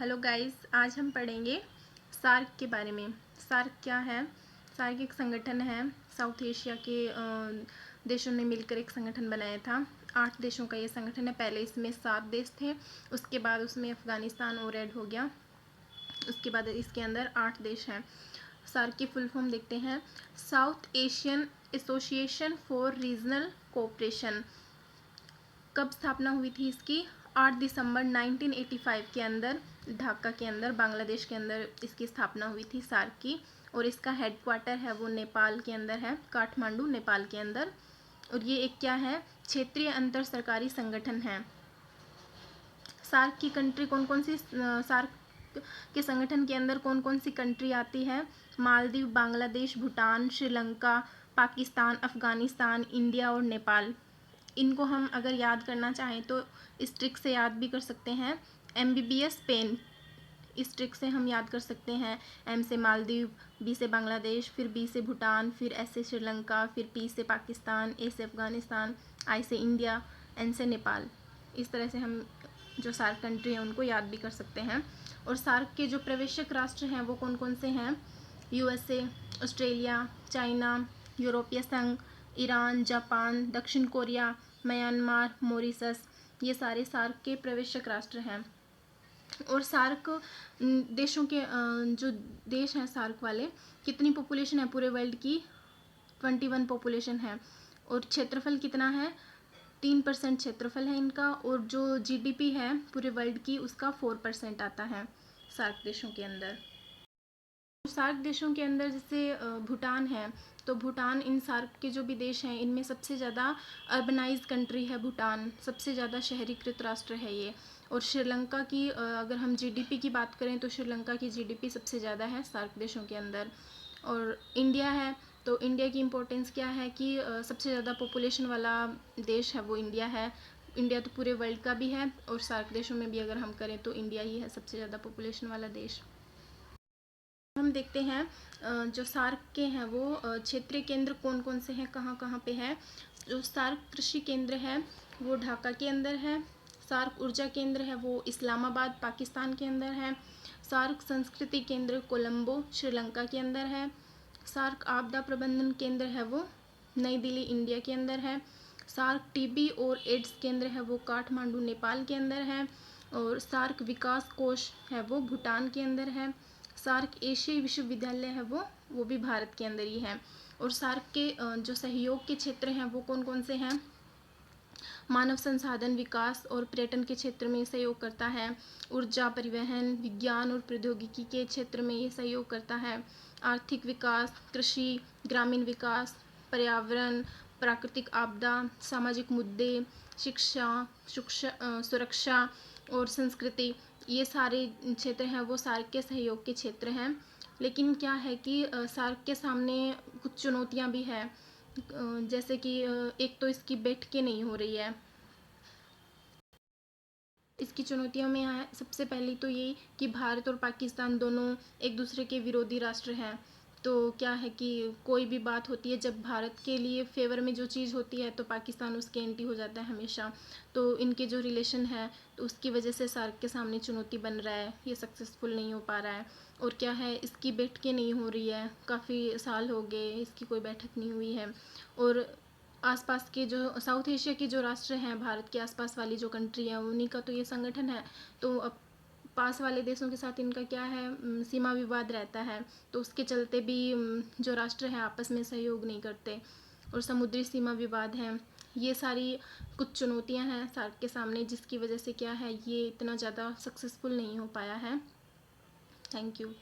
Hello guys, आज हम पढ़ेंगे सार्क के बारे में। सार्क क्या है? सार्क एक संगठन है। साउथ एशिया के देशों ने मिलकर एक संगठन बनाया था। 8 देशों का ये संगठन है। पहले इसमें 7 देश थे, उसके बाद उसमें अफ़गानिस्तान और ऐड हो गया। उसके बाद इसके अंदर 8 देश हैं। सार्क की फुल फॉर्म देखते हैं। South Asian association for regional cooperation. कब स्थापना हुई थी इसकी? 8 दिसंबर 1985 के अंदर ढाका के अंदर, बांग्लादेश के अंदर इसकी स्थापना हुई थी सार्क की। और इसका हेडक्वार्टर है वो नेपाल के अंदर है, काठमांडू नेपाल के अंदर। और ये एक क्या है? क्षेत्रीय अंतर सरकारी संगठन है। सार्क की कंट्री कौन कौन सी, सार्क के संगठन के अंदर कौन कौन सी कंट्री आती है? मालदीव, बांग्लादेश, भूटान, श्रीलंका, पाकिस्तान, अफगानिस्तान, इंडिया और नेपाल। इनको हम अगर याद करना चाहें तो इस ट्रिक से याद भी कर सकते हैं। MBBS पेन, इस ट्रिक से हम याद कर सकते हैं। M से मालदीव, B से बांग्लादेश, फिर B से भूटान, फिर S से श्रीलंका, फिर P से पाकिस्तान, A से अफ़गानिस्तान, I से इंडिया, N से नेपाल। इस तरह से हम जो सार्क कंट्री हैं उनको याद भी कर सकते हैं। और सार्क के जो प्रवेशक राष्ट्र हैं वो कौन कौन से हैं? USA, ऑस्ट्रेलिया, चाइना, यूरोपीय संघ, ईरान, जापान, दक्षिण कोरिया, म्यांमार, मॉरिशस। ये सारे सार्क के प्रवेशक राष्ट्र हैं। और सार्क देशों के जो देश हैं सार्क वाले, कितनी पॉपुलेशन है पूरे वर्ल्ड की? 21 पॉपुलेशन है। और क्षेत्रफल कितना है? 3% क्षेत्रफल है इनका। और जो GDP है पूरे वर्ल्ड की, उसका 4% आता है सार्क देशों के अंदर। सार्क देशों के अंदर जैसे भूटान है, तो भूटान इन सार्क के जो भी देश हैं इनमें सबसे ज़्यादा अर्बनाइज्ड कंट्री है भूटान, सबसे ज़्यादा शहरीकृत राष्ट्र है ये। और श्रीलंका की अगर हम GDP की बात करें तो श्रीलंका की GDP सबसे ज़्यादा है सार्क देशों के अंदर। और इंडिया है, तो इंडिया की इम्पोर्टेंस क्या है कि सबसे ज़्यादा पॉपुलेशन वाला देश है वो इंडिया है। इंडिया तो पूरे वर्ल्ड का भी है, और सार्क देशों में भी अगर हम करें तो इंडिया ही है सबसे ज़्यादा पॉपुलेशन वाला देश। हम देखते हैं जो सार्क के हैं वो क्षेत्रीय केंद्र कौन कौन से हैं, कहाँ कहाँ पे है। जो सार्क कृषि केंद्र है वो ढाका के अंदर है। सार्क ऊर्जा केंद्र है वो इस्लामाबाद पाकिस्तान के अंदर है। सार्क संस्कृति केंद्र कोलंबो श्रीलंका के अंदर है। सार्क आपदा प्रबंधन केंद्र है वो नई दिल्ली इंडिया के अंदर है। सार्क TB और एड्स केंद्र है वो काठमांडू नेपाल के अंदर है। और सार्क विकास कोष है वो भूटान के अंदर है। सार्क एशियाई विश्वविद्यालय है वो भी भारत के अंदर ही है। और सार्क के जो सहयोग के क्षेत्र हैं वो कौन कौन से हैं? मानव संसाधन विकास और पर्यटन के क्षेत्र में सहयोग करता है। ऊर्जा, परिवहन, विज्ञान और प्रौद्योगिकी के क्षेत्र में ये सहयोग करता है। आर्थिक विकास, कृषि, ग्रामीण विकास, पर्यावरण, प्राकृतिक आपदा, सामाजिक मुद्दे, शिक्षा, सुरक्षा और संस्कृति, ये सारे क्षेत्र हैं वो सार्क के सहयोग के क्षेत्र हैं। लेकिन क्या है कि सार्क के सामने कुछ चुनौतियां भी हैं। जैसे कि एक तो इसकी बैठ के नहीं हो रही है। इसकी चुनौतियों में है सबसे पहली तो ये कि भारत और पाकिस्तान दोनों एक दूसरे के विरोधी राष्ट्र हैं। तो क्या है कि कोई भी बात होती है, जब भारत के लिए फेवर में जो चीज़ होती है तो पाकिस्तान उसके एंटी हो जाता है हमेशा। तो इनके जो रिलेशन है तो उसकी वजह से सार्क के सामने चुनौती बन रहा है, ये सक्सेसफुल नहीं हो पा रहा है। और क्या है, इसकी बैठकें नहीं हो रही है, काफ़ी साल हो गए इसकी कोई बैठक नहीं हुई है। और आसपास के जो साउथ एशिया के जो राष्ट्र हैं, भारत के आसपास वाली जो कंट्री है उन्हीं का तो ये संगठन है। तो अब पास वाले देशों के साथ इनका क्या है, सीमा विवाद रहता है। तो उसके चलते भी जो राष्ट्र हैं आपस में सहयोग नहीं करते, और समुद्री सीमा विवाद हैं। ये सारी कुछ चुनौतियां हैं सार्क के सामने, जिसकी वजह से क्या है ये इतना ज़्यादा सक्सेसफुल नहीं हो पाया है। Thank you.